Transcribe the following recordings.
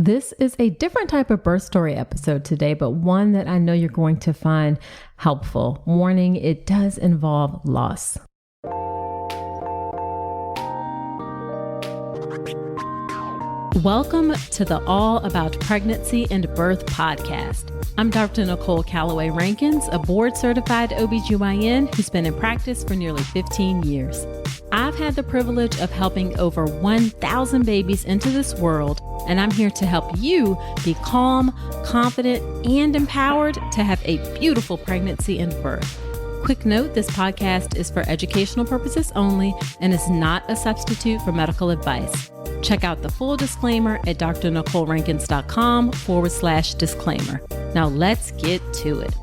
This is a different type of birth story episode today, but one that I know you're going to find helpful. Warning, it does involve loss. Welcome to the All About Pregnancy and Birth podcast. I'm Dr. Nicole Calloway Rankins, a board-certified OBGYN who's been in practice for nearly 15 years. I've had the privilege of helping over 1,000 babies into this world, and I'm here to help you be calm, confident, and empowered to have a beautiful pregnancy and birth. Quick note, this podcast is for educational purposes only and is not a substitute for medical advice. Check out the full disclaimer at drnicolerankins.com/disclaimer. Now let's get to it.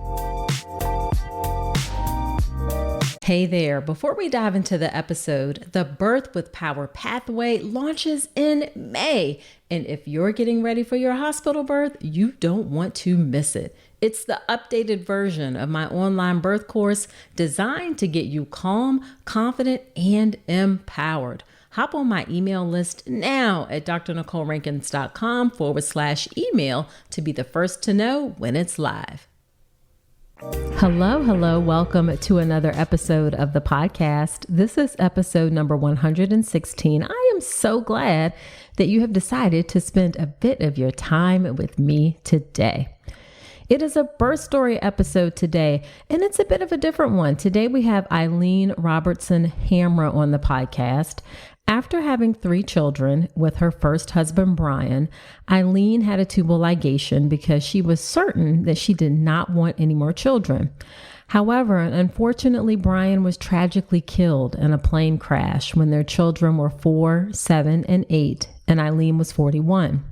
Hey there, before we dive into the episode, the Birth with Power Pathway launches in May. And if you're getting ready for your hospital birth, you don't want to miss it. It's the updated version of my online birth course designed to get you calm, confident, and empowered. Hop on my email list now at drnicolerankins.com/email to be the first to know when it's live. Hello. Welcome to another episode of the podcast. This is episode number 116. I am so glad that you have decided to spend a bit of your time with me today. It is a birth story episode today, and it's a bit of a different one. Today we have Eileen Robertson Hamra on the podcast. After having 3 children with her first husband, Brian, Eileen had a tubal ligation because she was certain that she did not want any more children. However, unfortunately, Brian was tragically killed in a plane crash when their children were 4, 7, and 8, and Eileen was 41.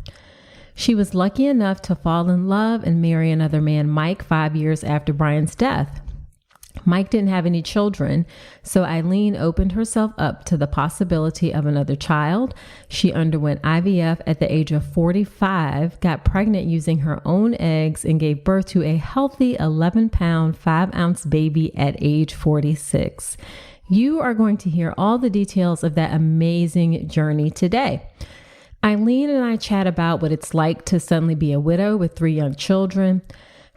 She was lucky enough to fall in love and marry another man, Mike, 5 years after Brian's death. Mike didn't have any children, so Eileen opened herself up to the possibility of another child. She underwent IVF at the age of 45, got pregnant using her own eggs, and gave birth to a healthy 11-pound, 5-ounce baby at age 46. You are going to hear all the details of that amazing journey today. Eileen and I chat about what it's like to suddenly be a widow with 3 young children,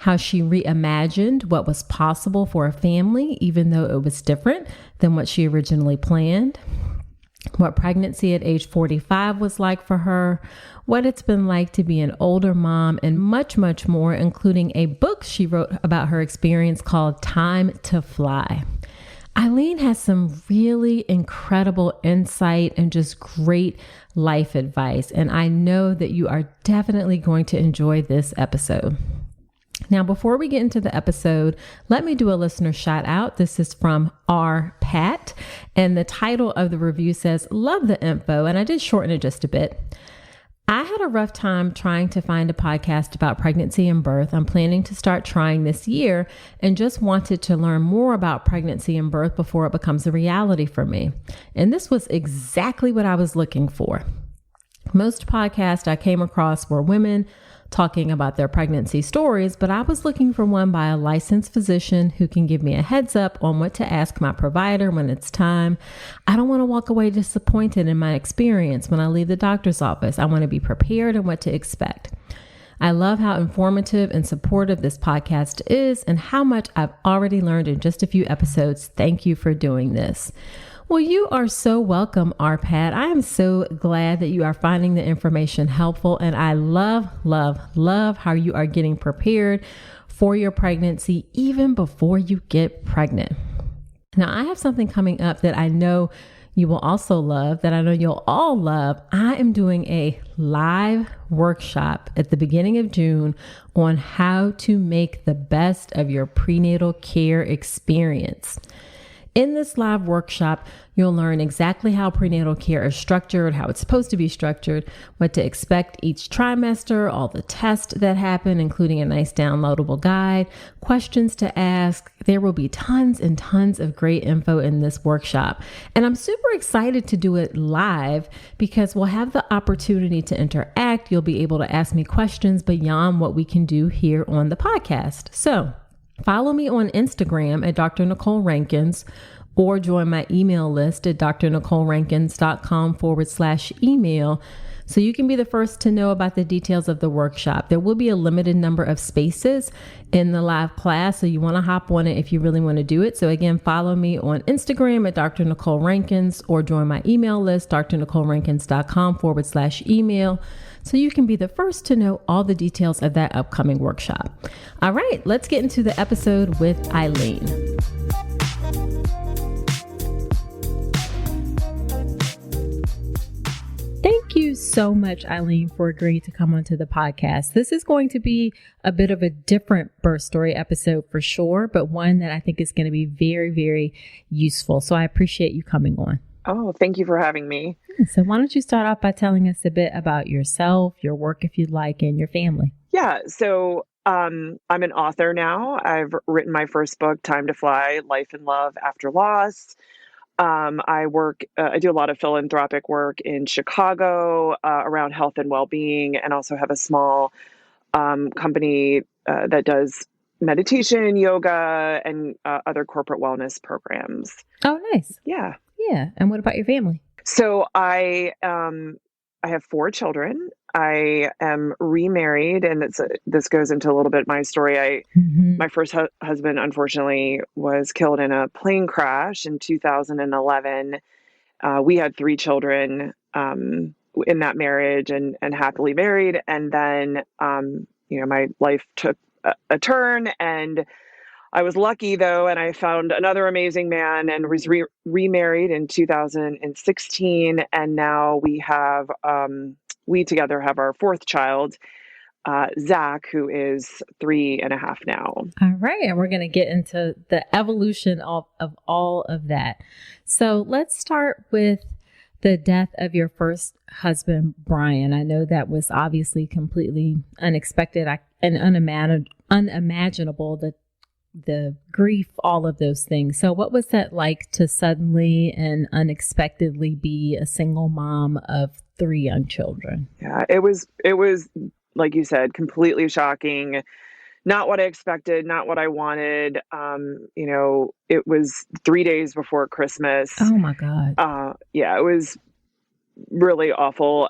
how she reimagined what was possible for a family, even though it was different than what she originally planned, what pregnancy at age 45 was like for her, what it's been like to be an older mom, and much, much more, including a book she wrote about her experience called Time to Fly. Eileen has some really incredible insight and just great life advice, and I know that you are definitely going to enjoy this episode. Now, before we get into the episode, let me do a listener shout out. This is from R. Pat, and the title of the review says, "Love the info," and I did shorten it just a bit. I had a rough time trying to find a podcast about pregnancy and birth. I'm planning to start trying this year and just wanted to learn more about pregnancy and birth before it becomes a reality for me. And this was exactly what I was looking for. Most podcasts I came across were women talking about their pregnancy stories, but I was looking for one by a licensed physician who can give me a heads up on what to ask my provider when it's time. I don't want to walk away disappointed in my experience when I leave the doctor's office. I want to be prepared and what to expect. I love how informative and supportive this podcast is and how much I've already learned in just a few episodes. Thank you for doing this. Well, you are so welcome, RPAT. I am so glad that you are finding the information helpful, and I love how you are getting prepared for your pregnancy even before you get pregnant. Now, I have something coming up that I know you will also love, that I know you'll all love. I am doing a live workshop at the beginning of June on how to make the best of your prenatal care experience. In this live workshop, you'll learn exactly how prenatal care is structured, how it's supposed to be structured, what to expect each trimester, all the tests that happen, including a nice downloadable guide, questions to ask. There will be tons and tons of great info in this workshop. And I'm super excited to do it live because we'll have the opportunity to interact. You'll be able to ask me questions beyond what we can do here on the podcast. So follow me on Instagram at Dr. Nicole Rankins, or join my email list at drnicolerankins.com/email. So you can be the first to know about the details of the workshop. There will be a limited number of spaces in the live class, so you want to hop on it if you really want to do it. So again, follow me on Instagram at Dr. Nicole Rankins or join my email list, drnicolerankins.com/email. So you can be the first to know all the details of that upcoming workshop. All right, let's get into the episode with Eileen. Thank you so much, Eileen, for agreeing to come onto the podcast. This is going to be a bit of a different birth story episode for sure, but one that I think is going to be very, very useful. So I appreciate you coming on. Oh, thank you for having me. So why don't you start off by telling us a bit about yourself, your work, if you'd like, and your family? Yeah. So I'm an author now. I've written my first book, Time to Fly, Life and Love After Loss. I do a lot of philanthropic work in Chicago around health and well-being, and also have a small company that does meditation, yoga, and other corporate wellness programs. Oh, nice. Yeah. Yeah. And what about your family? So I have 4 children. I am remarried, and this goes into a little bit my story. My first husband, unfortunately, was killed in a plane crash in 2011. We had 3 children in that marriage, and happily married. And then, my life took a turn, and I was lucky though, and I found another amazing man and was remarried in 2016. And now we together have our 4th child, Zach, who is 3.5 now. All right. And we're going to get into the evolution of all of that. So let's start with the death of your first husband, Brian. I know that was obviously completely unexpected and unimaginable, the grief, all of those things. So what was that like to suddenly and unexpectedly be a single mom of 3 young children? Yeah, it was, like you said, completely shocking. Not what I expected, not what I wanted. It was 3 days before Christmas. Oh my God. Yeah, it was really awful.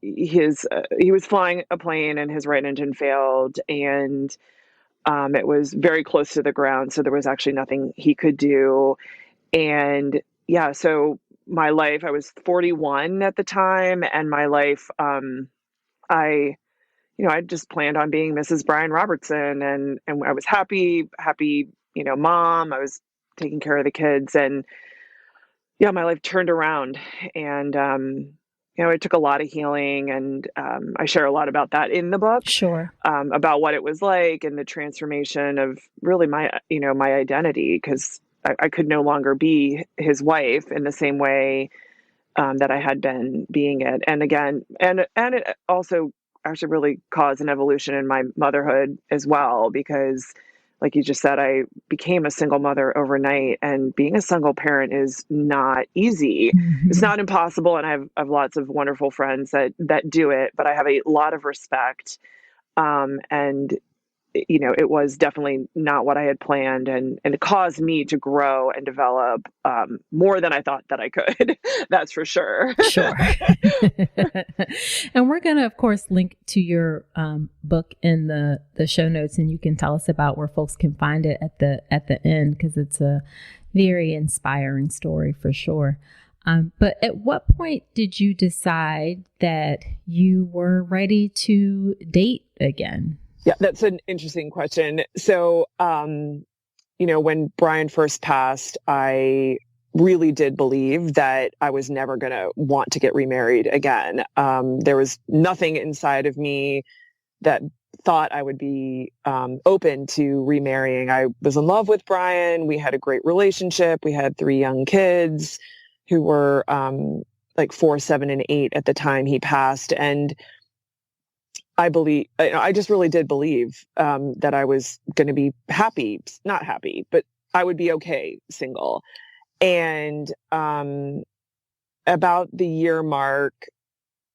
He was flying a plane and his right engine failed, and it was very close to the ground, so there was actually nothing he could do. And yeah, so my life, I was 41 at the time, and my life, I just planned on being Mrs. Brian Robertson, and I was happy, mom. I was taking care of the kids, and yeah, my life turned around, and it took a lot of healing, and I share a lot about that in the book. Sure. About what it was like and the transformation of really my identity, because I could no longer be his wife in the same way that I had been being it. And again, and it also actually really caused an evolution in my motherhood as well, because like you just said, I became a single mother overnight, and being a single parent is not easy. Mm-hmm. It's not impossible. And I have lots of wonderful friends that do it, but I have a lot of respect. And it was definitely not what I had planned, and it caused me to grow and develop more than I thought that I could. That's for sure. Sure. And we're going to, of course, link to your book in the show notes, and you can tell us about where folks can find it at the end, because it's a very inspiring story for sure. But at what point did you decide that you were ready to date again? Yeah, that's an interesting question. So, when Brian first passed, I really did believe that I was never going to want to get remarried again. There was nothing inside of me that thought I would be open to remarrying. I was in love with Brian. We had a great relationship. We had 3 young kids who were like 4, 7, and 8 at the time he passed. And I just really did believe that I was going to be happy, not happy, but I would be okay single. And about the year mark,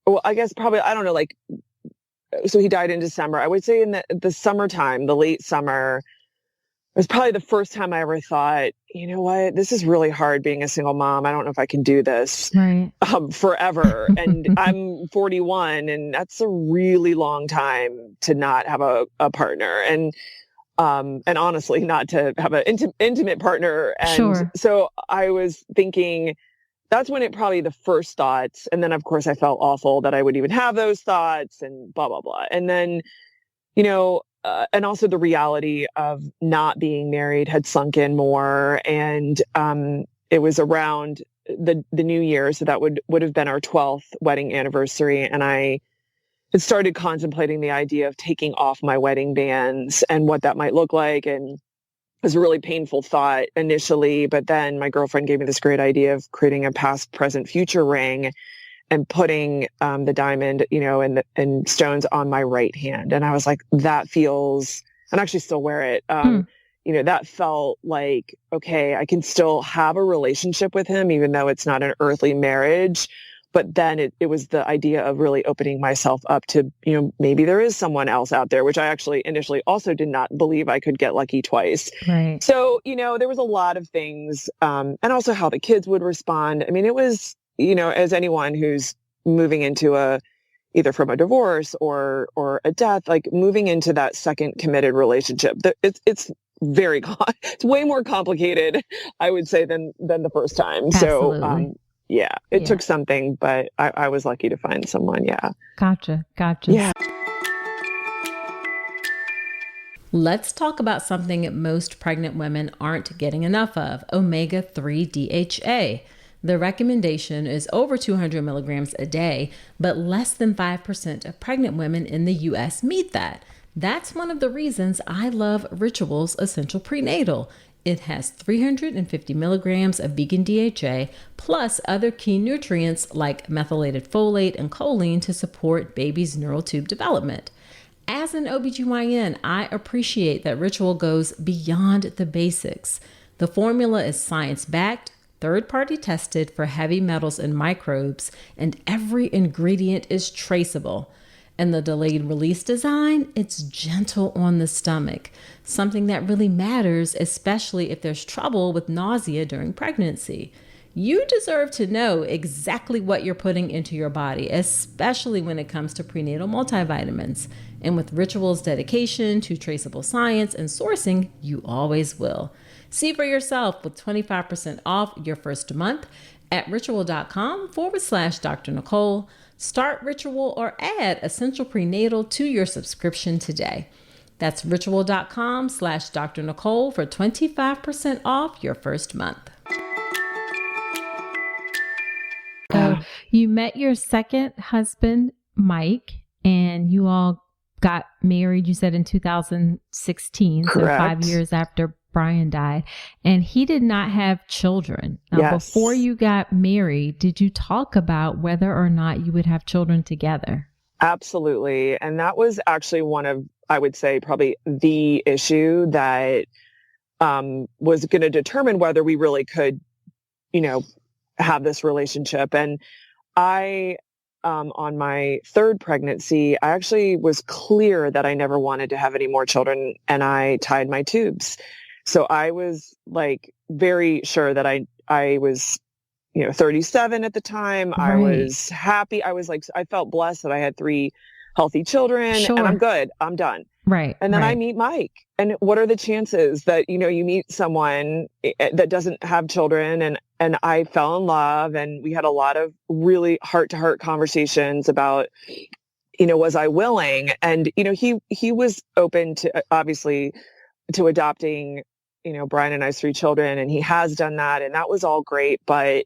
well, I guess probably, I don't know, so he died in December. I would say in the summertime, the late summer, was probably the first time I ever thought, you know what, this is really hard being a single mom. I don't know if I can do this forever. And I'm 41, and that's a really long time to not have a partner. And honestly, not to have an intimate partner. And so I was thinking, that's when it probably the first thoughts. And then, of course, I felt awful that I would even have those thoughts and blah, blah, blah. And then, and also the reality of not being married had sunk in more. And it was around the New Year. So that would have been our 12th wedding anniversary. And I had started contemplating the idea of taking off my wedding bands and what that might look like. And it was a really painful thought initially, but then my girlfriend gave me this great idea of creating a past, present, future ring and putting the diamond, and stones on my right hand. And I was like, that feels, and I actually still wear it. That felt like, okay, I can still have a relationship with him, even though it's not an earthly marriage. But then it was the idea of really opening myself up to, maybe there is someone else out there, which I actually initially also did not believe I could get lucky twice. Right. So, there was a lot of things, and also how the kids would respond. I mean, it was, as anyone who's moving into either from a divorce or a death, like moving into that second committed relationship, it's very, it's way more complicated, I would say, than the first time. Absolutely. So, it took something, but I was lucky to find someone. Yeah. Gotcha. Yeah. Let's talk about something most pregnant women aren't getting enough of, omega-3 DHA. The recommendation is over 200 milligrams a day, but less than 5% of pregnant women in the U.S. meet that. That's one of the reasons I love Ritual's Essential Prenatal. It has 350 milligrams of vegan DHA, plus other key nutrients like methylated folate and choline to support baby's neural tube development. As an OBGYN, I appreciate that Ritual goes beyond the basics. The formula is science-backed, third-party tested for heavy metals and microbes, and every ingredient is traceable. And the delayed release design, it's gentle on the stomach, something that really matters, especially if there's trouble with nausea during pregnancy. You deserve to know exactly what you're putting into your body, especially when it comes to prenatal multivitamins. And with Ritual's dedication to traceable science and sourcing, you always will. See for yourself with 25% off your first month at ritual.com/Dr. Nicole. Start Ritual or add Essential Prenatal to your subscription today. That's ritual.com/Dr. Nicole for 25% off your first month. So you met your second husband, Mike, and you all got married, you said in 2016, Correct. So 5 years after Brian died, and he did not have children. Now, yes. Before you got married, did you talk about whether or not you would have children together? Absolutely. And that was actually one of, I would say, probably the issue that was going to determine whether we really could, have this relationship. And I, on my third pregnancy, I actually was clear that I never wanted to have any more children, and I tied my tubes. So I was like very sure that I was, 37 at the time. Right. I was happy. I was like, I felt blessed that I had 3 healthy children. Sure. And I'm good. I'm done. Right. And then right. I meet Mike. And what are the chances that, you meet someone that doesn't have children? And I fell in love, and we had a lot of really heart-to-heart conversations about, was I willing? And, he was open to, obviously, to adopting, Brian and I's 3 children, and he has done that, and that was all great, but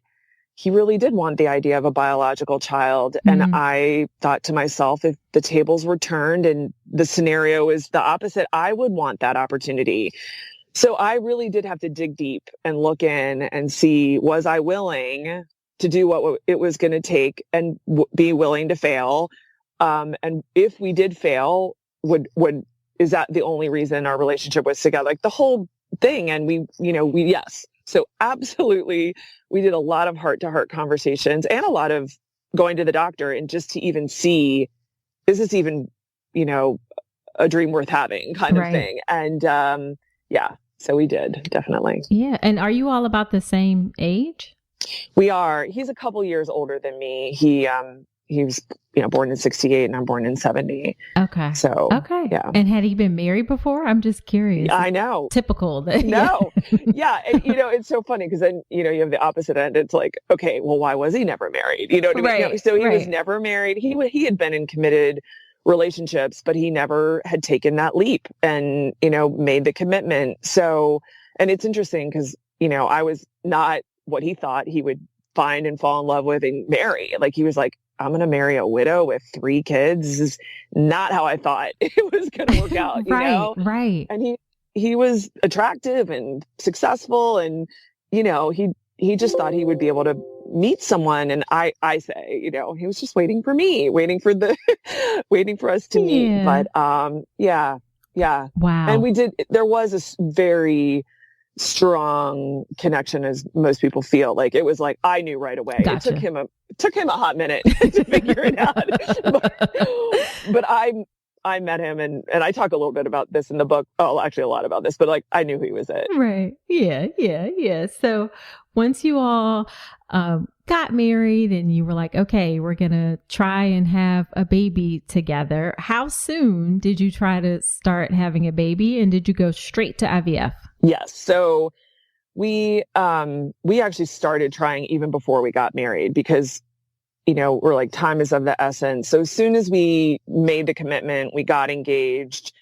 he really did want the idea of a biological child. Mm-hmm. And I thought to myself, if the tables were turned and the scenario is the opposite, I would want that opportunity. So I really did have to dig deep and look in and see, was I willing to do what it was going to take and be willing to fail? And if we did fail, is that the only reason our relationship was together? Like the whole thing. And we yes. So absolutely, we did a lot of heart-to-heart conversations and a lot of going to the doctor, and just to even see, is this even, a dream worth having kind of thing. And So we did, definitely. Yeah. And are you all about the same age? We are. He's a couple years older than me. He was, born in 68 and I'm born in 70. Okay. So, okay. Yeah. And had he been married before? I'm just curious. I know. Typical. No. Yeah. And, it's so funny because then, you have the opposite end. It's like, okay, well, why was he never married? You know what I mean? So he was never married. He had been in committed relationships, but he never had taken that leap and, made the commitment. So, and it's interesting because, I was not what he thought he would find and fall in love with and marry. Like he was like, I'm going to marry a widow with 3 kids. This is not how I thought it was going to work out, Right. And he was attractive and successful and, he just thought he would be able to meet someone. And I say, he was just waiting for me, waiting for us to meet. But, yeah. Wow. And there was a very strong connection, as most people feel. Like it was like I knew right away. Gotcha. It took him a hot minute to figure it out. but I met him and I talk a little bit about this in the book. Oh, actually a lot about this, but like I knew he was it. Right. Yeah. So once you all got married and you were like, okay, we're going to try and have a baby together. How soon did you try to start having a baby, and did you go straight to IVF? Yes. So we actually started trying even before we got married because, we're like, time is of the essence. So as soon as we made the commitment, we got engaged,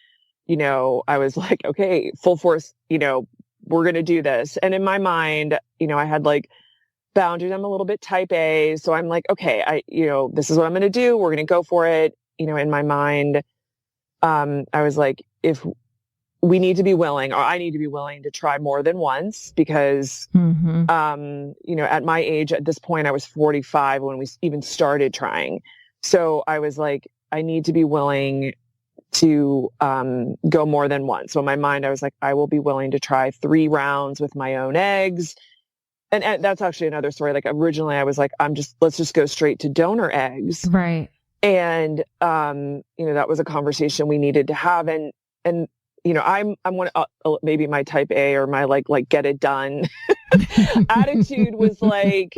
I was like, okay, full force, we're going to do this. And in my mind, I had like boundaries. I'm a little bit type A. So I'm like, okay, this is what I'm going to do. We're going to go for it. In my mind, I was like, if we need to be willing, or I need to be willing to try more than once because, at my age at this point, I was 45 when we even started trying. So I was like, I need to be willing to go more than once. So in my mind, I was like, I will be willing to try 3 rounds with my own eggs. And that's actually another story. Like originally I was like, let's just go straight to donor eggs. Right. And, that was a conversation we needed to have. And, I'm one, maybe my type A or my like get it done attitude was like,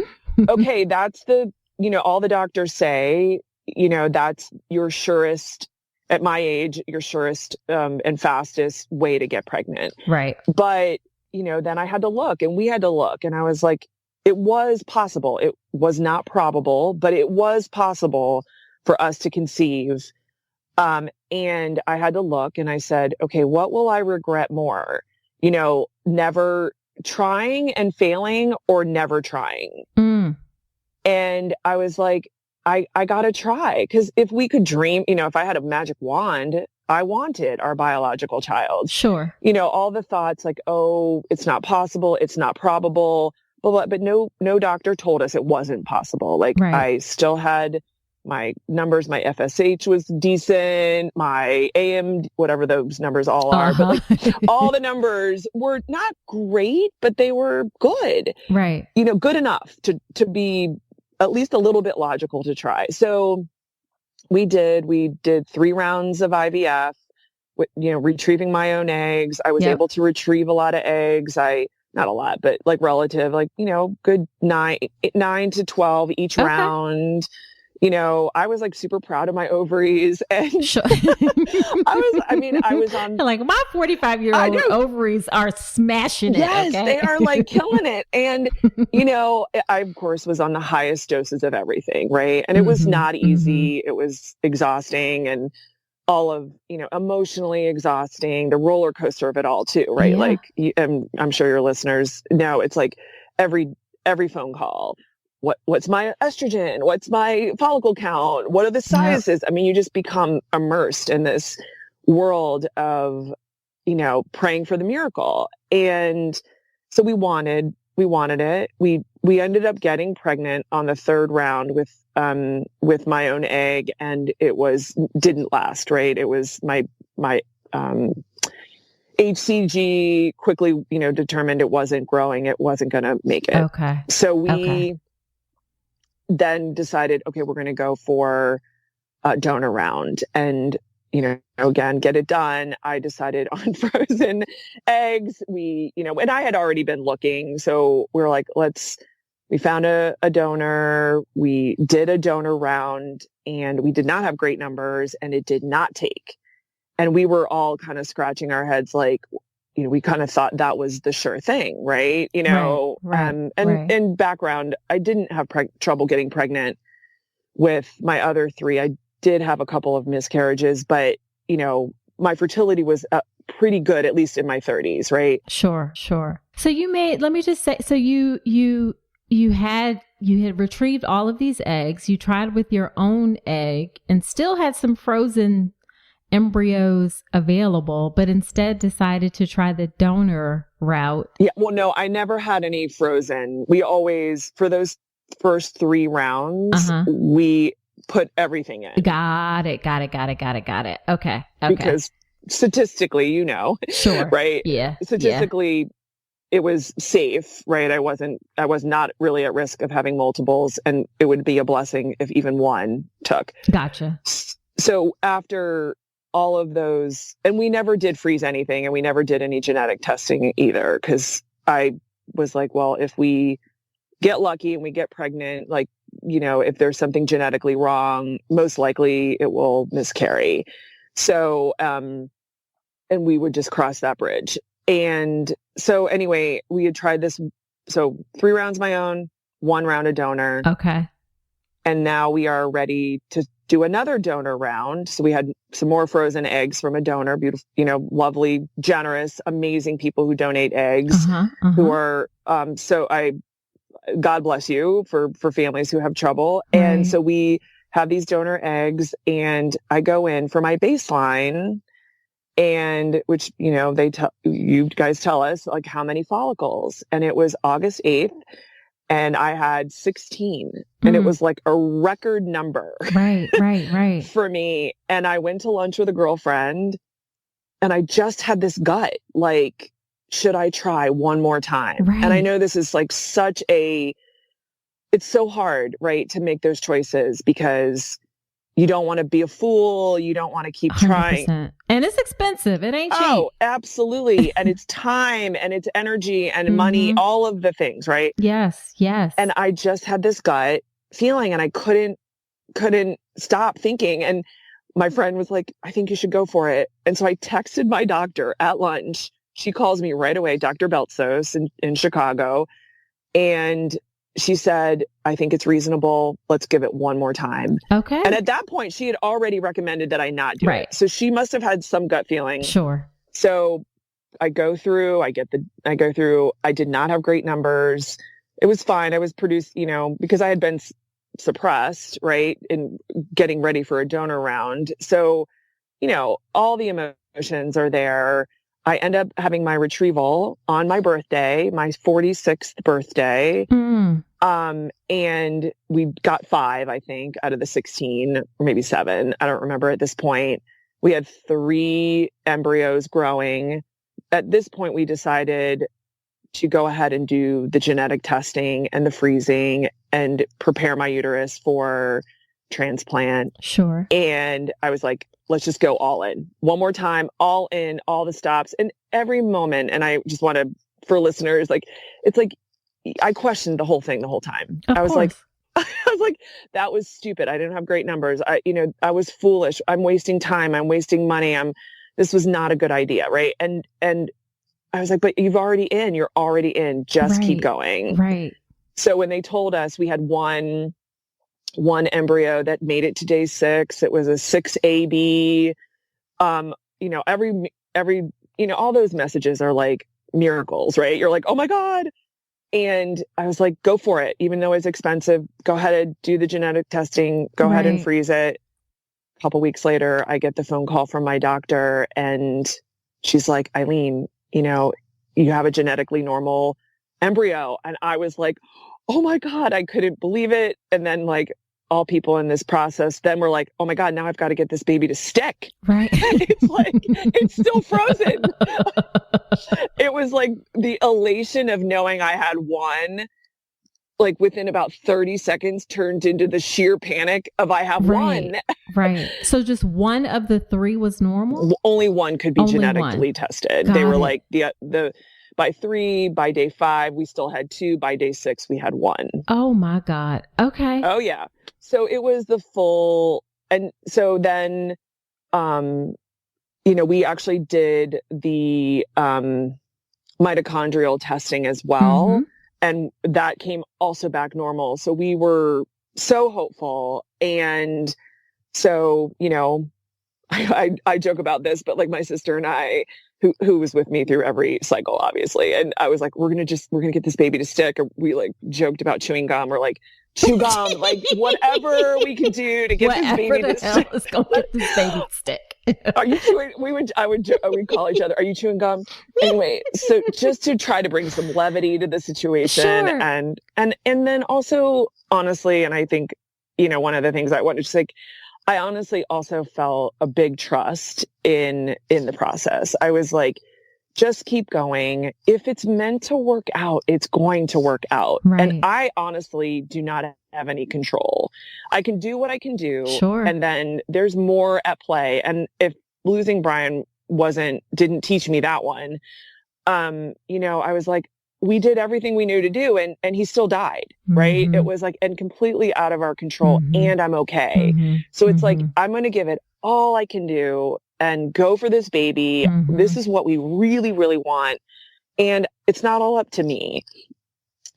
okay, that's all the doctors say, that's your surest, at my age, your surest, and fastest way to get pregnant. Right. But, then I had to look and we had to look and I was like, it was possible. It was not probable, but it was possible for us to conceive. And I had to look and I said, okay, what will I regret more? Never trying and failing or never trying. And I was like, I gotta try. Cause if we could dream, if I had a magic wand, I wanted our biological child. Sure. All the thoughts like, oh, it's not possible. It's not probable. But no doctor told us it wasn't possible. Like I still had my numbers, my FSH was decent, my AM, whatever those numbers all are, but like all the numbers were not great, but they were good. Right. Good enough to be at least a little bit logical to try. So we did 3 rounds of IVF, retrieving my own eggs. I was able to retrieve a lot of eggs. Not a lot, but like relative, like, good 9 to 12 each round. I was like super proud of my ovaries and sure. I was on like my 45-year-old ovaries are smashing it. Yes, okay? They are like killing it. And, I of course was on the highest doses of everything. Right. And it was not easy. It was exhausting and all of, emotionally exhausting, the roller coaster of it all too. Right. Yeah. Like I'm sure your listeners know it's like every phone call. What's my estrogen? What's my follicle count? What are the sizes? Yep. I mean, you just become immersed in this world of, praying for the miracle. And so we wanted it. We ended up getting pregnant on the 3rd round with my own egg, and it didn't last, right? It was my HCG quickly, determined it wasn't growing. It wasn't going to make it. Okay. So we then decided, okay, we're going to go for a donor round. And, again, get it done. I decided on frozen eggs. And I had already been looking. So we were like, we found a donor. We did a donor round and we did not have great numbers and it did not take. And we were all kind of scratching our heads like, we kind of thought that was the sure thing, right? Right. In background, I didn't have trouble getting pregnant with my other three. I did have a couple of miscarriages, but, my fertility was pretty good, at least in my 30s, right? Sure. So let me just say, so you had retrieved all of these eggs, you tried with your own egg and still had some frozen embryos available, but instead decided to try the donor route. Yeah. Well, no, I never had any frozen. We always, for those first 3 rounds, we put everything in. Got it. Okay. Because statistically, Sure. Right? Yeah. Statistically, it was safe, right? I was not really at risk of having multiples, and it would be a blessing if even one took. Gotcha. So after all of those, and we never did freeze anything and we never did any genetic testing either. Cause I was like, well, if we get lucky and we get pregnant, like, if there's something genetically wrong, most likely it will miscarry. So, and we would just cross that bridge. And so anyway, we had tried this. So 3 rounds my own, 1 round a donor. Okay. And now we are ready to do another donor round. So we had some more frozen eggs from a donor, beautiful, lovely, generous, amazing people who donate eggs, who are, God bless you for families who have trouble. Right. And so we have these donor eggs and I go in for my baseline and which, you guys tell us like how many follicles, and it was August 8th. And I had 16 and it was like a record number. Right. For me. And I went to lunch with a girlfriend and I just had this gut, like, should I try one more time? Right. And I know this is like it's so hard, right, to make those choices because you don't want to be a fool. You don't want to keep 100%. trying. And it's expensive. It ain't cheap. Oh, absolutely. And it's time and it's energy and money, all of the things, right? Yes. And I just had this gut feeling and I couldn't stop thinking. And my friend was like, I think you should go for it. And so I texted my doctor at lunch. She calls me right away, Dr. Beltsos in Chicago. And she said, I think it's reasonable. Let's give it one more time. Okay. And at that point, she had already recommended that I not do it. So she must have had some gut feeling. Sure. So I go through, I did not have great numbers. It was fine. I was produced, because I had been suppressed, right, in getting ready for a donor round. So, all the emotions are there. I end up having my retrieval on my birthday, my 46th birthday. And we got 5, I think, out of the 16, or maybe 7. I don't remember at this point. We had 3 embryos growing. At this point, we decided to go ahead and do the genetic testing and the freezing and prepare my uterus for transplant. Sure. And I was like, let's just go all in. One more time, all in, all the stops, and every moment. And I just want to, for listeners, it's like, I questioned the whole thing the whole time. I was like, that was stupid. I didn't have great numbers. I was foolish. I'm wasting time. I'm wasting money. This was not a good idea. Right. And I was like, but you're already in, just keep going. Right. So when they told us we had one embryo that made it to day 6, it was a 6AB. Every all those messages are like miracles, right? You're like, oh my God. And I was like, go for it. Even though it's expensive, go ahead and do the genetic testing, go ahead and freeze it. A couple weeks later, I get the phone call from my doctor and she's like, Eileen, you have a genetically normal embryo. And I was like, oh my God, I couldn't believe it. And then all people in this process then were like, oh my God, now I've got to get this baby to stick. Right. It's like, it's still frozen. It was like the elation of knowing I had one like within about 30 seconds turned into the sheer panic of I have one. Right. So just one of the three was normal? Only one could be genetically tested. They were like the by 3, by day 5, we still had 2. By day 6, we had 1. Oh my God. Okay. Oh yeah. So it was the full, and so then, we actually did the mitochondrial testing as well. Mm-hmm. And that came also back normal. So we were so hopeful. And so, I joke about this, but like my sister and I, who was with me through every cycle, obviously. And I was like, we're going to get this baby to stick. Or we like joked about chewing gum, or like chew gum, like whatever we can do to get this baby to stick. Let's go get this baby to stick. Are you chewing? We'd call each other, are you chewing gum? Anyway, so just to try to bring some levity to the situation. Sure. And then also, honestly, and I think, one of the things I wanted to say, I honestly also felt a big trust in the process. I was like, just keep going. If it's meant to work out, it's going to work out. Right. And I honestly do not have any control. I can do what I can do. Sure. And then there's more at play. And if losing Brian didn't teach me that one, I was like, we did everything we knew to do, and he still died, right? Mm-hmm. It was like, and completely out of our control, mm-hmm. and I'm okay. Mm-hmm. So it's like, I'm going to give it all I can do and go for this baby. Mm-hmm. This is what we really, really want. And it's not all up to me.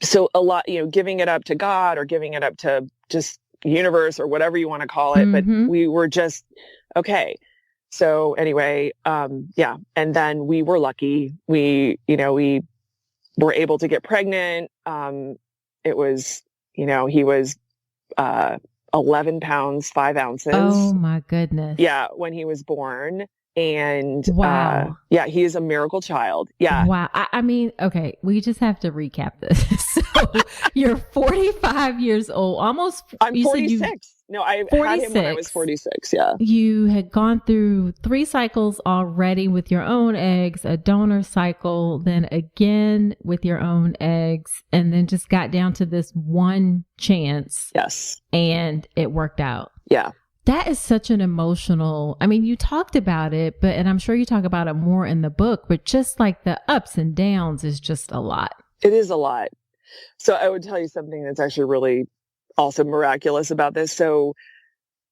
So a lot, giving it up to God or giving it up to just universe or whatever you want to call it. Mm-hmm. But we were just, okay. So anyway, yeah. And then we were lucky. We were able to get pregnant. It was, he was 11 pounds, 5 ounces. Oh my goodness. Yeah, when he was born. And wow. Yeah, he is a miracle child. Yeah. Wow. I mean, okay, we just have to recap this. So you're 45 years old, almost. I'm 46. No, I had him when I was 46. Yeah. You had gone through 3 cycles already with your own eggs, a donor cycle, then again with your own eggs, and then just got down to this one chance. Yes. And it worked out. Yeah. That is such an emotional, I mean, you talked about it, and I'm sure you talk about it more in the book, but just like the ups and downs is just a lot. It is a lot. So I would tell you something that's actually really also miraculous about this. So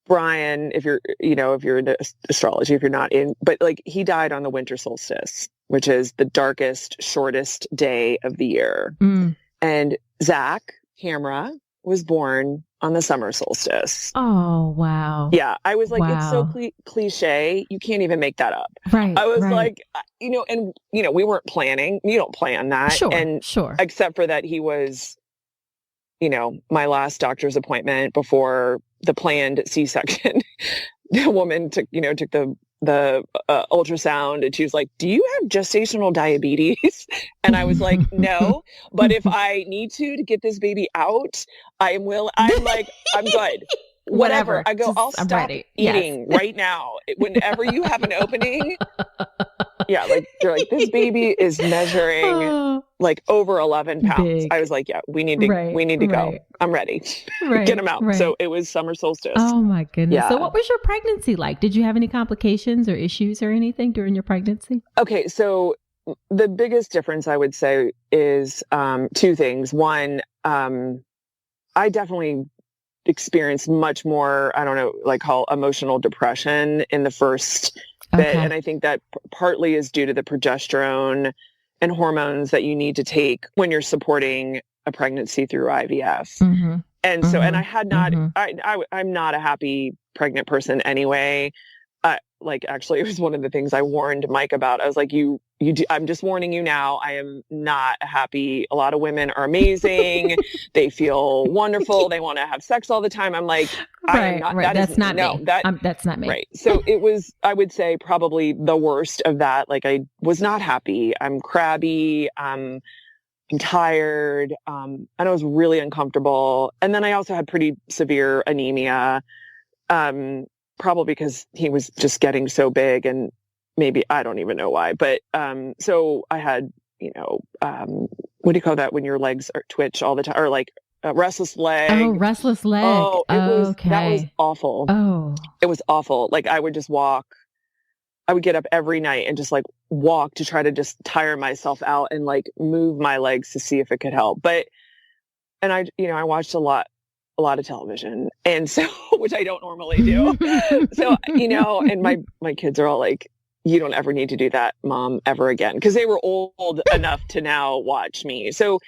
Brian, if you're into astrology, if you're not in, but like he died on the winter solstice, which is the darkest, shortest day of the year. Mm. And Zach Hamra was born on the summer solstice. Oh, wow. Yeah. I was like, wow. It's so cliche. You can't even make that up. Right. I was right. like, we weren't planning. You don't plan that. Sure. Except for that he was, my last doctor's appointment before the planned C-section. The woman took the ultrasound, and she was like, do you have gestational diabetes? And I was like, no, but if I need to get this baby out, I'm good. Whatever. I go, I'll stop eating right now. Whenever you have an opening. Yeah. Like they're like, this baby is measuring like over 11 pounds. Big. I was like, yeah, we need to go. I'm ready. Get him out. Right. So it was summer solstice. Oh my goodness. Yeah. So what was your pregnancy like? Did you have any complications or issues or anything during your pregnancy? Okay. So the biggest difference I would say is 2 things. One, I definitely experienced much more, emotional depression in the first bit. And I think that partly is due to the progesterone and hormones that you need to take when you're supporting a pregnancy through IVF. Mm-hmm. And so, and I had not, I'm not a happy pregnant person anyway. Actually, it was one of the things I warned Mike about. I was like, I'm just warning you now. I am not happy. A lot of women are amazing. They feel wonderful. They want to have sex all the time. I'm like, right. That's not me. That's not me. Right. So it was, I would say, probably the worst of that. Like I was not happy. I'm crabby. I'm tired. And I was really uncomfortable. And then I also had pretty severe anemia. Probably because he was just getting so big, and maybe I don't even know why, but so I had, what do you call that when your legs are twitch all the time, or like restless leg. Oh, restless leg. Oh, Okay. that was awful. Oh, It was awful. Like I would just walk. I would get up every night and just like walk to try to just tire myself out and like move my legs to see if it could help. And I watched a lot of television, and so, which I don't normally do. So, and my kids are all like, you don't ever need to do that, Mom, ever again. Cause they were old enough to now watch me. So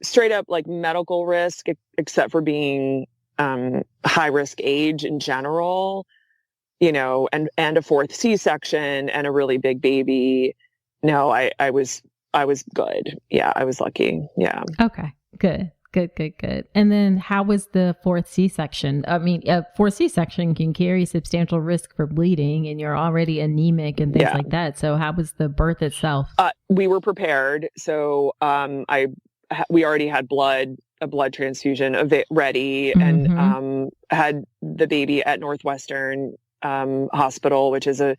straight up like medical risk, except for being, high risk age in general, and a fourth C-section and a really big baby. No, I was good. Yeah. I was lucky. Yeah. okay. Good. And then how was the fourth C-section? I mean, a fourth C-section can carry substantial risk for bleeding, and you're already anemic and things like that. So how was the birth itself? We were prepared. So we already had a blood transfusion ready, and had the baby at Northwestern Hospital, which is a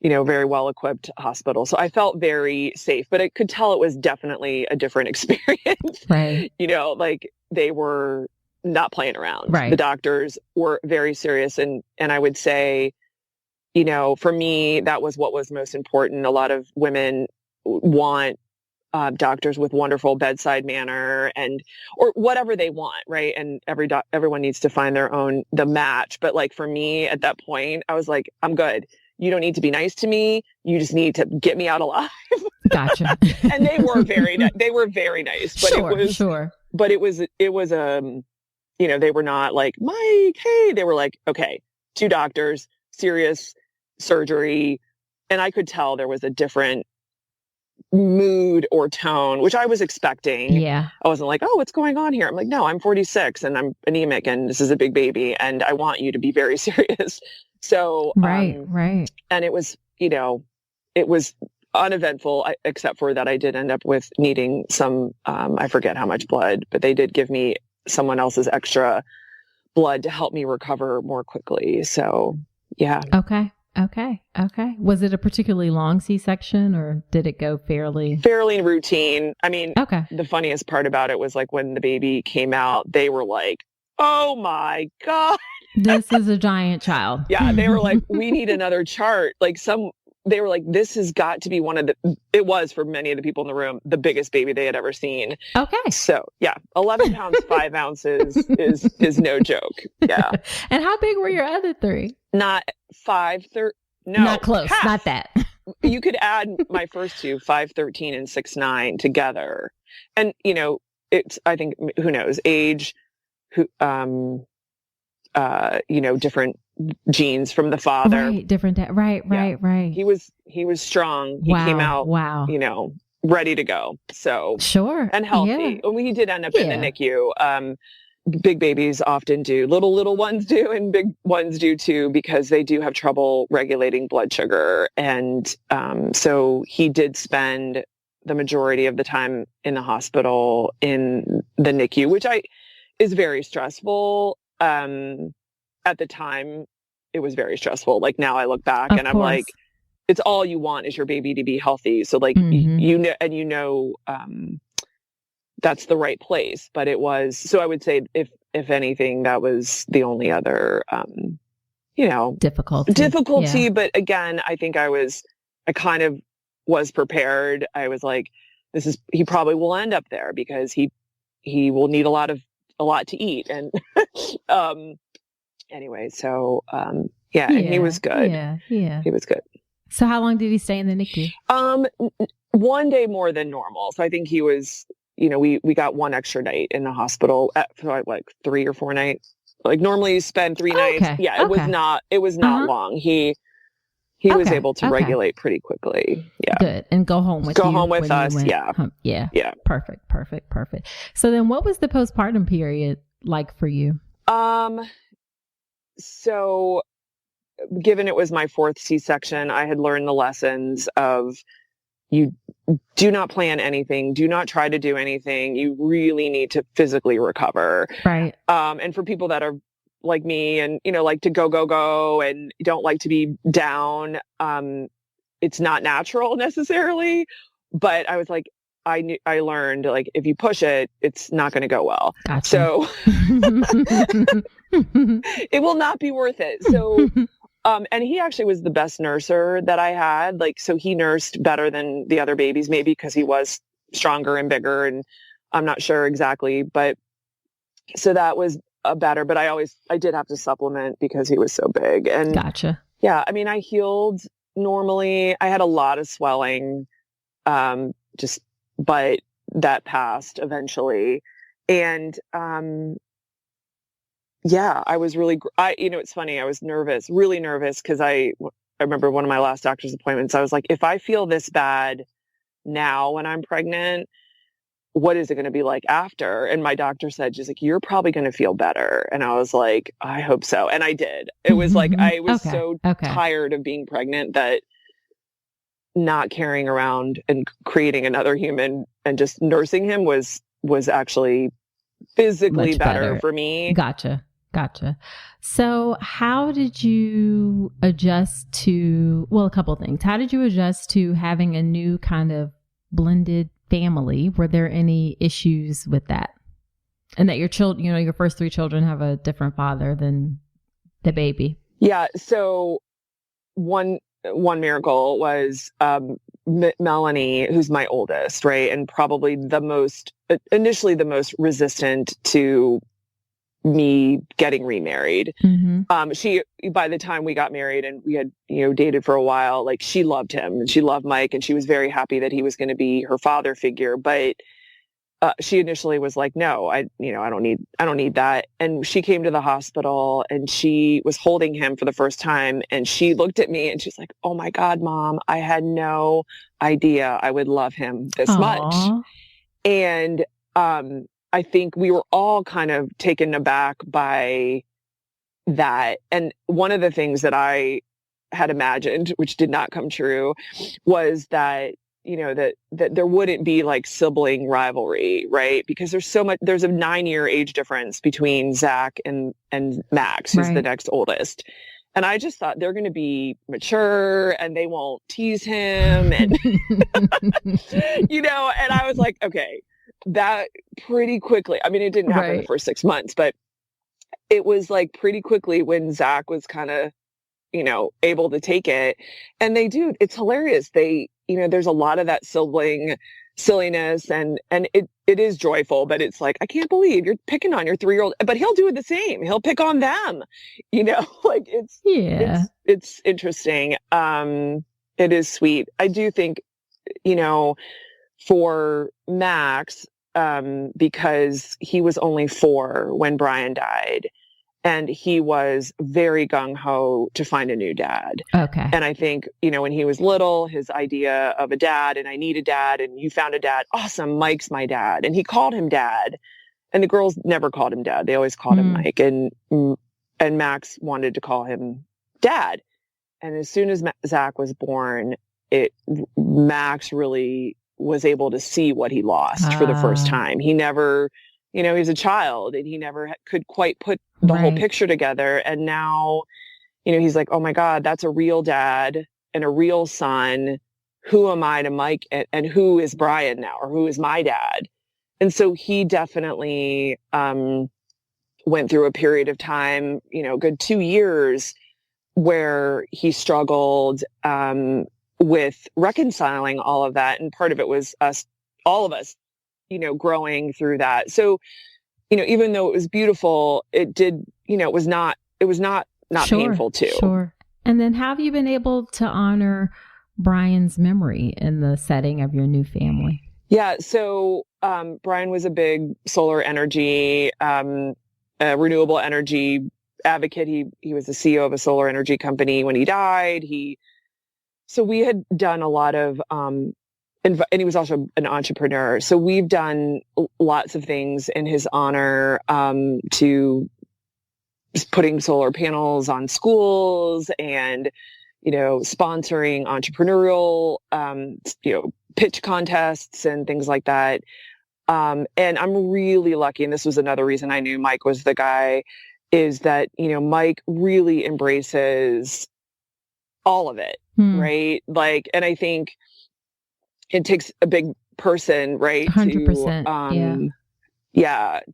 very well-equipped hospital. So I felt very safe, but I could tell it was definitely a different experience. Right. Like they were not playing around. Right. The doctors were very serious. And I would say, for me, that was what was most important. A lot of women want doctors with wonderful bedside manner or whatever they want. Right. And everyone needs to find the match. But like for me at that point, I was like, I'm good. You don't need to be nice to me. You just need to get me out alive. Gotcha. And they were very nice. But sure. But it was, they were not like, Mike, hey, they were like, okay, 2 doctors, serious surgery. And I could tell there was a different mood or tone, which I was expecting. Yeah. I wasn't like, oh, what's going on here? I'm like, no, I'm 46 and I'm anemic and this is a big baby and I want you to be very serious. So, right. And it was, it was uneventful, except for that I did end up with needing some, I forget how much blood, but they did give me someone else's extra blood to help me recover more quickly. So, yeah. Okay. Was it a particularly long C-section or did it go fairly routine? I mean, The funniest part about it was like when the baby came out, they were like, oh my God. This is a giant child. Yeah. They were like, we need another chart. They were like, this has got to be it was for many of the people in the room, the biggest baby they had ever seen. Okay. So yeah, 11 pounds, 5 ounces is no joke. Yeah. And how big were your other 3? Not 5'13". No, not close. half. Not that. You could add my first 2, 5'13" and 6'9" together. And, it's, I think, who knows, age, different genes from the father. Right. Different. Right. He was strong. He came out, ready to go. So sure. And healthy. Yeah. He did end up in the NICU. Big babies often do. Little ones do, and big ones do too, because they do have trouble regulating blood sugar. And so he did spend the majority of the time in the hospital in the NICU, which is very stressful. At the time, it was very stressful. Like now I look back and I'm like, it's all you want is your baby to be healthy. So like, that's the right place, but it was, so I would say if anything, that was the only other, difficulty. Yeah. But again, I think I kind of was prepared. I was like, he probably will end up there because he will need a lot to eat. And, anyway, so, and he was good. Yeah. He was good. So how long did he stay in the NICU? One day more than normal. So I think he was, we got one extra night in the hospital for like 3 or 4 nights. Like normally you spend 3 nights. Yeah, it was not long. He was able to regulate pretty quickly. Yeah. Good. And go home with us. Yeah. Yeah. Perfect. So then what was the postpartum period like for you? So given it was my 4th C-section, I had learned the lessons of you do not plan anything. Do not try to do anything. You really need to physically recover. Right. And for people that are like me and, like to go and don't like to be down, it's not natural necessarily. But I was like, I learned, like, if you push it, it's not going to go well. Gotcha. So it will not be worth it. So, and he actually was the best nurser that I had. Like, so he nursed better than the other babies, maybe because he was stronger and bigger, and I'm not sure exactly, but so that was better. But I did have to supplement because he was so big. And Gotcha. yeah, I mean, I healed normally. I had a lot of swelling, but that passed eventually. And, yeah, I was really, it's funny. I was really nervous, because I remember one of my last doctor's appointments. I was like, if I feel this bad now when I'm pregnant, what is it going to be like after? And my doctor said, she's like, you're probably going to feel better. And I was like, I hope so. And I did. It was like, I was so tired of being pregnant that not carrying around and creating another human and just nursing him was actually physically better for me. Gotcha. So how did you adjust to, well, a couple of things. How did you adjust to having a new kind of blended family? Were there any issues with that? And that your children, your first 3 children have a different father than the baby? Yeah. So one miracle was Melanie, who's my oldest, right? And probably initially the most resistant to me getting remarried. Mm-hmm. She, by the time we got married and we had, dated for a while, like, she loved him and she loved Mike, and she was very happy that he was going to be her father figure. But she initially was like, no, I don't need that. And she came to the hospital and she was holding him for the first time. And she looked at me and she's like, oh my God, Mom, I had no idea I would love him this much. And, I think we were all kind of taken aback by that. And one of the things that I had imagined, which did not come true, was that, that there wouldn't be like sibling rivalry, right? Because there's a 9-year age difference between Zach and Max, who's the next oldest. And I just thought they're going to be mature and they won't tease him. And, and I was like, okay, that pretty quickly. I mean, it didn't happen for 6 months, but it was like pretty quickly when Zach was kind of, able to take it. And it's hilarious. There's a lot of that sibling silliness and it is joyful, but it's like, I can't believe you're picking on your 3-year-old, but he'll do it the same. He'll pick on them, like it's interesting. It is sweet. I do think, for Max, because he was only 4 when Brian died, and he was very gung-ho to find a new dad. Okay. And I think, when he was little, his idea of a dad, and I need a dad, and you found a dad, awesome, Mike's my dad. And he called him dad. And the girls never called him dad. They always called him Mike. And Max wanted to call him dad. And as soon as Zach was born, Max really was able to see what he lost for the first time. He never, he's a child and he never could quite put the whole picture together. And now, he's like, oh my God, that's a real dad and a real son. Who am I to Mike? And who is Brian now? Or who is my dad? And so he definitely, went through a period of time, good 2 years where he struggled, with reconciling all of that. And part of it was all of us, growing through that. So, even though it was beautiful, it did, it was not painful too. Sure. And then how have you been able to honor Brian's memory in the setting of your new family? Yeah. So, Brian was a big solar energy, renewable energy advocate. He was the CEO of a solar energy company when he died. So we had done a lot of, and he was also an entrepreneur. So we've done lots of things in his honor, to putting solar panels on schools and, sponsoring entrepreneurial, pitch contests and things like that. And I'm really lucky. And this was another reason I knew Mike was the guy, is that, Mike really embraces all of it. Right. Like, and I think it takes a big person, right? 100%.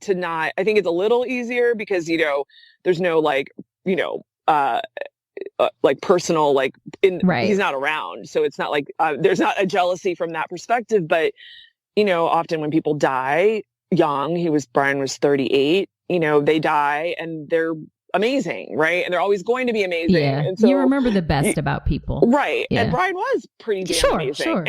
To not, I think it's a little easier because, there's no like, like personal, like he's not around. So it's not like, there's not a jealousy from that perspective, but, often when people die young, Brian was 38, they die and they're amazing, right? And they're always going to be amazing. Yeah. And so you remember the best about people. Right. Yeah. And Brian was pretty damn amazing.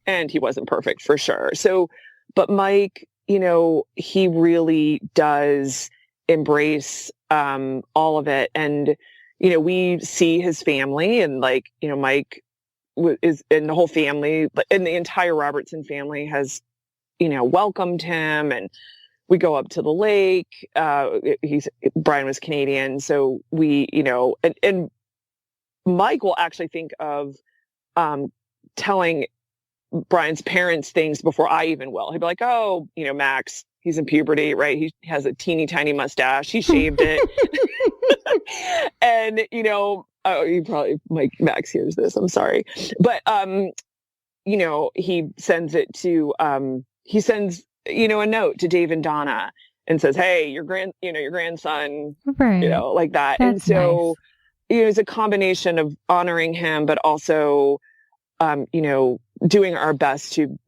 And he wasn't perfect for sure. So, but Mike, he really does embrace all of it. And, we see his family and like, Mike is, and the whole family and the entire Robertson family has, welcomed him, and we go up to the lake. Brian was Canadian. So we, and Mike will actually think of telling Brian's parents things before I even will. He'd be like, oh, Max, he's in puberty, right? He has a teeny tiny mustache. He shaved it. And, you probably, Max hears this. I'm sorry. But, he sends it to, a note to Dave and Donna and says, hey, your grandson, right. Like that. That's and so, nice. It's a combination of honoring him, but also, doing our best to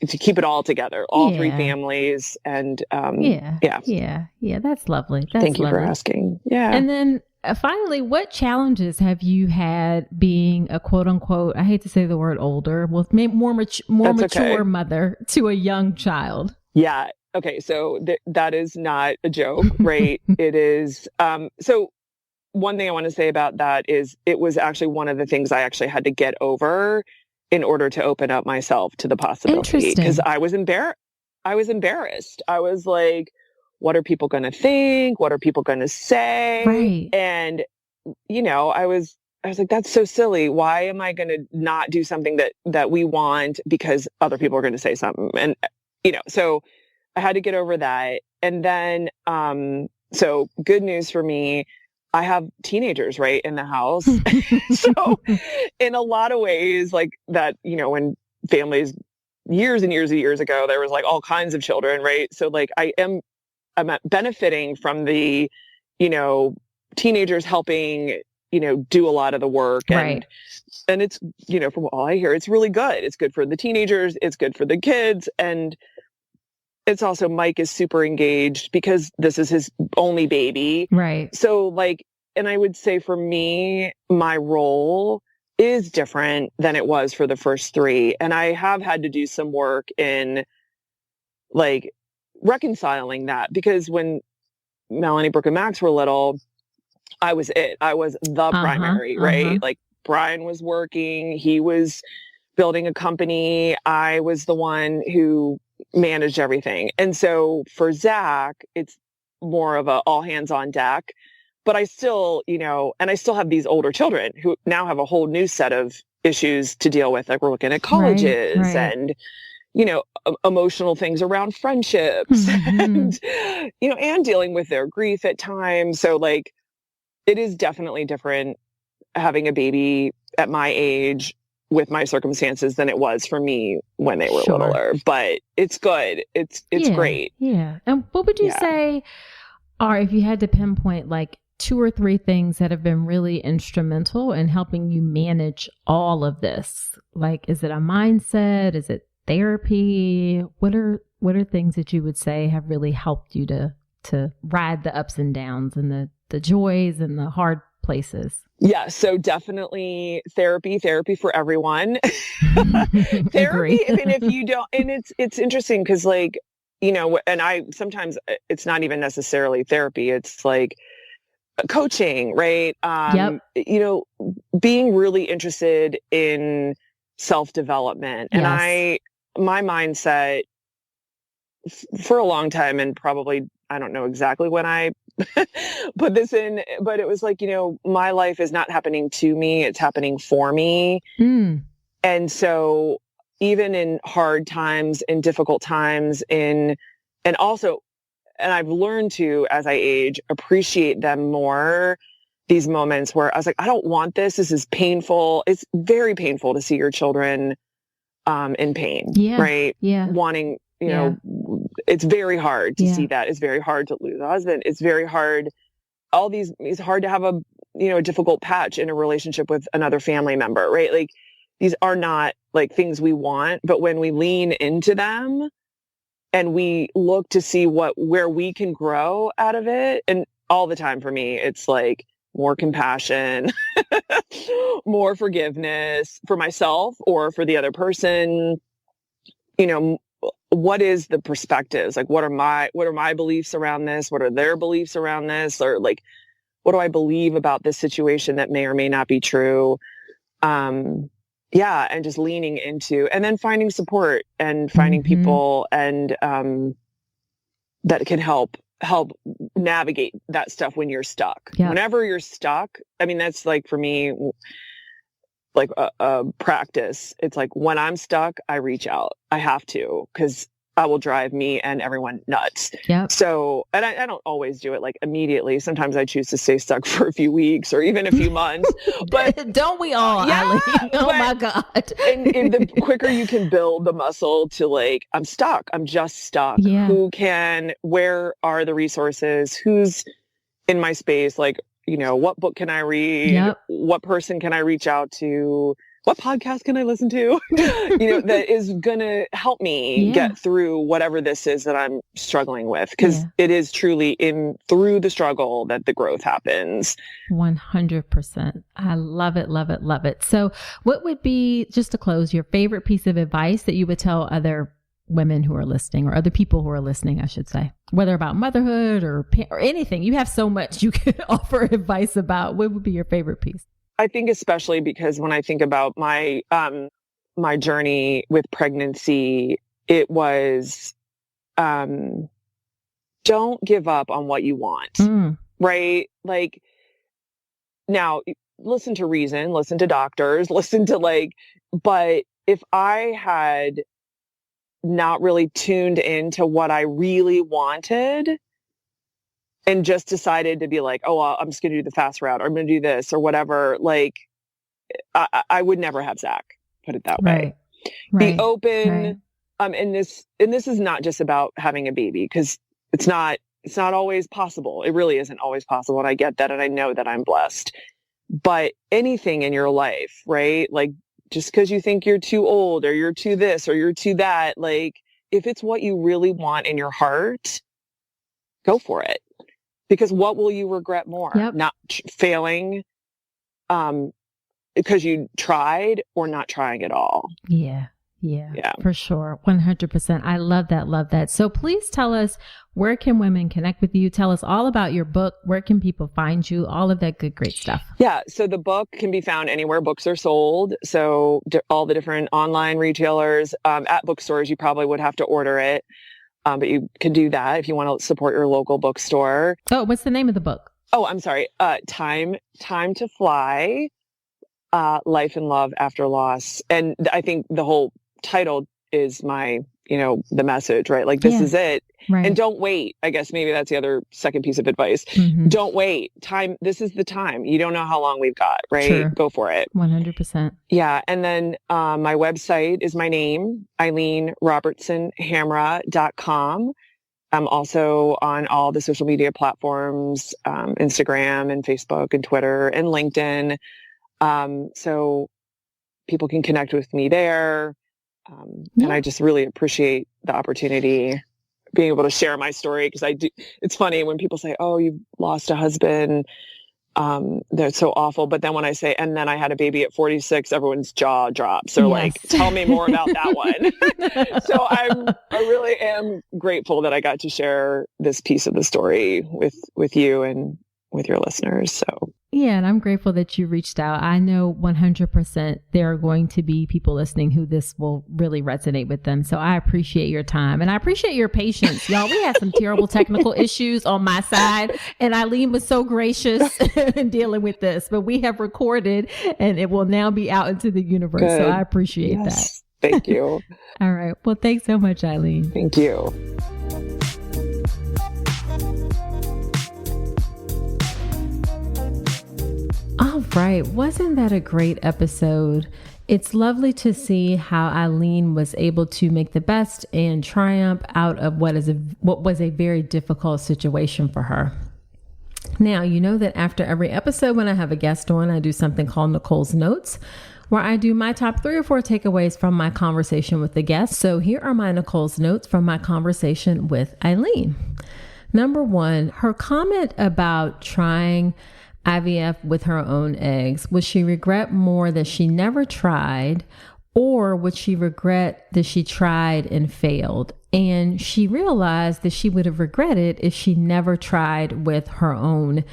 keep it all together, all three families. And, that's lovely. Thank you for asking. Yeah. And then finally, what challenges have you had being a quote unquote, I hate to say the word older, well, maybe more mature mother to a young child? Yeah. Okay. So that is not a joke, right? It is. So one thing I want to say about that is it was actually one of the things I actually had to get over in order to open up myself to the possibility, because I was embarrassed. I was like, what are people going to think? What are people going to say? Right. And, I was like, that's so silly. Why am I going to not do something that we want because other people are going to say something? And, so I had to get over that. And then, so good news for me, I have teenagers, right, in the house. So in a lot of ways, like that, when families years and years and years ago, there was like all kinds of children, right? So like I'm benefiting from the, teenagers helping, do a lot of the work. Right. And it's, from all I hear, it's really good. It's good for the teenagers. It's good for the kids. And it's also, Mike is super engaged because this is his only baby. Right. So like, and I would say for me, my role is different than it was for the first three. And I have had to do some work in like reconciling that, because when Melanie, Brooke, and Max were little, I was the primary, right? Like Brian was working, he was building a company. I was the one who managed everything. And so for Zach, it's more of a all hands on deck, but I still, and I still have these older children who now have a whole new set of issues to deal with. Like we're looking at colleges and, emotional things around friendships and, and dealing with their grief at times. So like, it is definitely different having a baby at my age with my circumstances than it was for me when they were littler, but it's good. It's great. Yeah. And what would you say are, if you had to pinpoint like 2 or 3 things that have been really instrumental in helping you manage all of this? Like, is it a mindset? Is it therapy? What are things that you would say have really helped you to ride the ups and downs and the joys and the hard places? Yeah. So definitely therapy for everyone. Therapy. I mean, if you don't, and it's interesting because like, and I, sometimes it's not even necessarily therapy. It's like coaching, right? Being really interested in self-development. And my mindset for a long time, and probably, I don't know exactly when I put this in, but it was like, my life is not happening to me, it's happening for me. And so even in hard times, in difficult times, and I've learned to, as I age, appreciate them more. These moments where I was like, I don't want this. This is painful. It's very painful to see your children in pain, Yeah. right? Yeah. Wanting, you know, it's very hard to see that. It's very hard to lose a husband. It's very hard. It's hard to have a, you know, a difficult patch in a relationship with another family member, right? Like these are not like things we want, but when we lean into them and we look to see where we can grow out of it, and all the time for me, it's like more compassion, more forgiveness for myself or for the other person. You know, what is the perspectives? Like, what are my beliefs around this? What are their beliefs around this? Or like, what do I believe about this situation that may or may not be true? And just leaning into, and then finding support and finding people and that can help navigate that stuff when you're stuck. Yeah. Whenever you're stuck, I mean, that's like for me, like a practice. It's like when I'm stuck, I reach out. I have to, because I will drive me and everyone nuts. Yep. So, and I don't always do it like immediately. Sometimes I choose to stay stuck for a few weeks or even a few months. But don't we all? Yeah, Eileen? Oh my God. and the quicker you can build the muscle to like, I'm stuck. I'm just stuck. Yeah. Where are the resources? Who's in my space? Like, you know, what book can I read? Yep. What person can I reach out to? What podcast can I listen to? You know, that is going to help me get through whatever this is that I'm struggling with. Because it is truly through the struggle that the growth happens. 100%. I love it, love it, love it. So what would be, just to close, your favorite piece of advice that you would tell other women who are listening, or other people who are listening, I should say, whether about motherhood or anything? You have so much you can offer advice about. What would be your favorite piece? I think especially because when I think about my my journey with pregnancy, it was don't give up on what you want, right? Like, now listen to reason, listen to doctors, listen to but if I had not really tuned into what I really wanted and just decided to be like, oh, well, I'm just going to do the fast route, or I'm going to do this or whatever, like I would never have Zach, put it that way. Be open. And this is not just about having a baby, because it's not always possible. It really isn't always possible. And I get that. And I know that I'm blessed, but anything in your life, right? Like, just because you think you're too old or you're too this or you're too that, like if it's what you really want in your heart, go for it. Because what will you regret more? Yep. Not failing because you tried, or not trying at all. Yeah, for sure. 100%. I love that. Love that. So please tell us, where can women connect with you? Tell us all about your book. Where can people find you? All of that good, great stuff. Yeah. So the book can be found anywhere books are sold. So all the different online retailers, at bookstores, you probably would have to order it. But you can do that if you want to support your local bookstore. Oh, what's the name of the book? Oh, I'm sorry. Time to Fly, Life and Love After Loss. And I think the whole title is my, the message, right? Like, this is it. Right. And don't wait. I guess maybe that's the other second piece of advice. Don't wait. This is the time. You don't know how long we've got, right? Sure. Go for it. 100%. Yeah. And then my website is my name, EileenRobertsonHamra.com. I'm also on all the social media platforms, Instagram and Facebook and Twitter and LinkedIn. So people can connect with me there. And I just really appreciate the opportunity, being able to share my story, because it's funny when people say, oh, you lost a husband. That's so awful. But then when I say, and then I had a baby at 46, everyone's jaw drops. They're like, tell me more about that one. So I really am grateful that I got to share this piece of the story with you and with your listeners. So. Yeah, and I'm grateful that you reached out. I know 100% there are going to be people listening who this will really resonate with them. So I appreciate your time, and I appreciate your patience. Y'all, we had some terrible technical issues on my side, and Eileen was so gracious in dealing with this, but we have recorded and it will now be out into the universe. Good. So I appreciate that. Thank you. All right. Well, thanks so much, Eileen. Thank you. All right. Wasn't that a great episode? It's lovely to see how Eileen was able to make the best and triumph out of what was a very difficult situation for her. Now, you know that after every episode when I have a guest on, I do something called Nicole's Notes, where I do my top 3 or 4 takeaways from my conversation with the guest. So here are my Nicole's Notes from my conversation with Eileen. Number 1, her comment about trying IVF with her own eggs. Would she regret more that she never tried, or would she regret that she tried and failed? And she realized that she would have regretted if she never tried with her own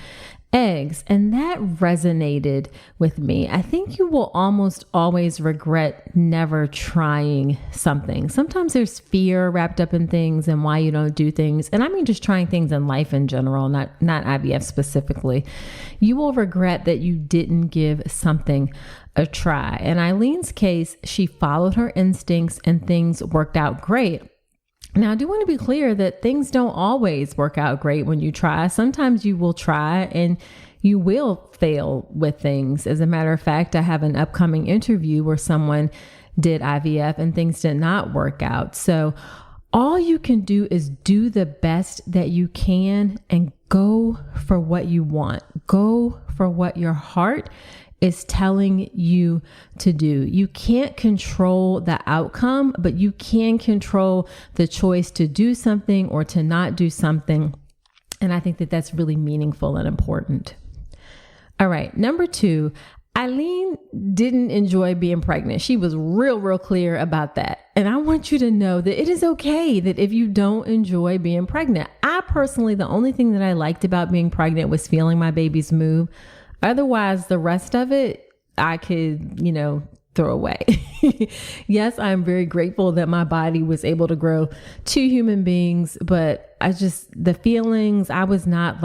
eggs. And that resonated with me. I think you will almost always regret never trying something. Sometimes there's fear wrapped up in things and why you don't do things. And I mean, just trying things in life in general, not IVF specifically. You will regret that you didn't give something a try. In Eileen's case, she followed her instincts and things worked out great. Now, I do want to be clear that things don't always work out great when you try. Sometimes you will try and you will fail with things. As a matter of fact, I have an upcoming interview where someone did IVF and things did not work out. So all you can do is do the best that you can and go for what you want. Go for what your heart is telling you to do. You can't control the outcome, but you can control the choice to do something or to not do something. And I think that that's really meaningful and important. All right. Number 2, Eileen didn't enjoy being pregnant. She was real clear about that. And I want you to know that it is okay that if you don't enjoy being pregnant. I personally, the only thing that I liked about being pregnant was feeling my babies move. Otherwise, the rest of it, I could, throw away. Yes, I'm very grateful that my body was able to grow 2 human beings, but the feelings, I was not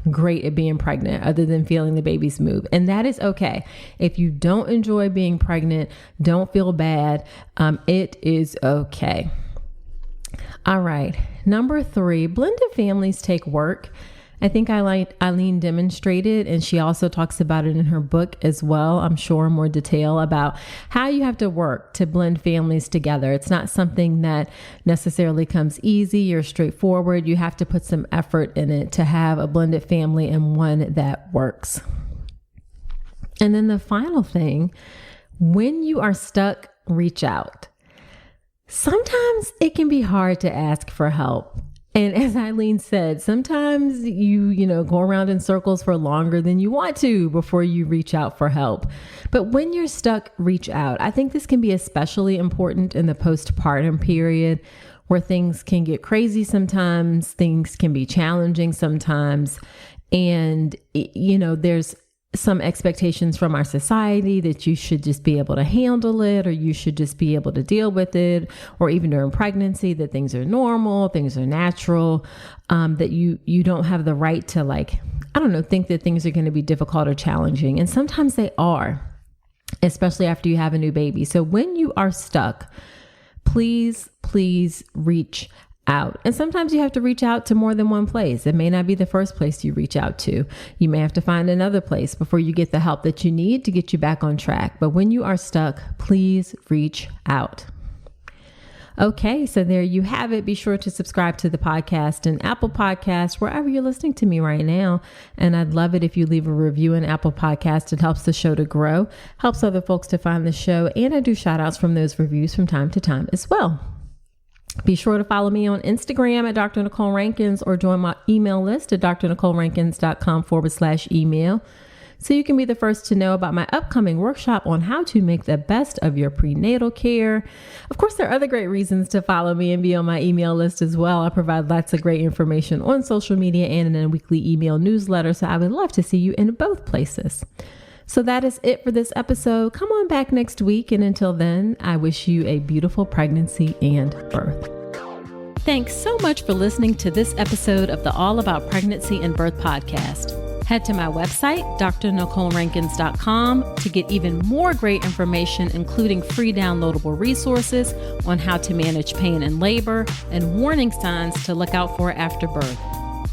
great at being pregnant other than feeling the babies move. And that is okay. If you don't enjoy being pregnant, don't feel bad. It is okay. All right. Number 3, blended families take work. I think Eileen demonstrated, and she also talks about it in her book as well, I'm sure, more detail about how you have to work to blend families together. It's not something that necessarily comes easy or straightforward. You have to put some effort in it to have a blended family and one that works. And then the final thing, when you are stuck, reach out. Sometimes it can be hard to ask for help. And as Eileen said, sometimes you go around in circles for longer than you want to before you reach out for help. But when you're stuck, reach out. I think this can be especially important in the postpartum period where things can get crazy sometimes, things can be challenging sometimes. And, there's some expectations from our society that you should just be able to handle it, or you should just be able to deal with it, or even during pregnancy that things are normal, things are natural, that you don't have the right to think that things are going to be difficult or challenging. And sometimes they are, especially after you have a new baby. So when you are stuck, please reach out. And sometimes you have to reach out to more than one place. It may not be the first place you reach out to. You may have to find another place before you get the help that you need to get you back on track. But when you are stuck, please reach out. Okay, so there you have it. Be sure to subscribe to the podcast in Apple Podcasts, wherever you're listening to me right now. And I'd love it if you leave a review in Apple Podcasts. It helps the show to grow, helps other folks to find the show. And I do shout outs from those reviews from time to time as well. Be sure to follow me on Instagram at Dr. Nicole Rankins, or join my email list at drnicolerankins.com/email. So you can be the first to know about my upcoming workshop on how to make the best of your prenatal care. Of course, there are other great reasons to follow me and be on my email list as well. I provide lots of great information on social media and in a weekly email newsletter. So I would love to see you in both places. So that is it for this episode. Come on back next week. And until then, I wish you a beautiful pregnancy and birth. Thanks so much for listening to this episode of the All About Pregnancy and Birth podcast. Head to my website, drnicolerankins.com, to get even more great information, including free downloadable resources on how to manage pain and labor and warning signs to look out for after birth.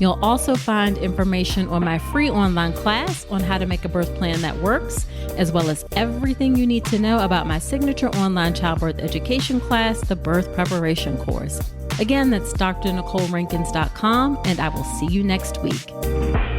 You'll also find information on my free online class on how to make a birth plan that works, as well as everything you need to know about my signature online childbirth education class, the Birth Preparation Course. Again, that's drnicolerankins.com, and I will see you next week.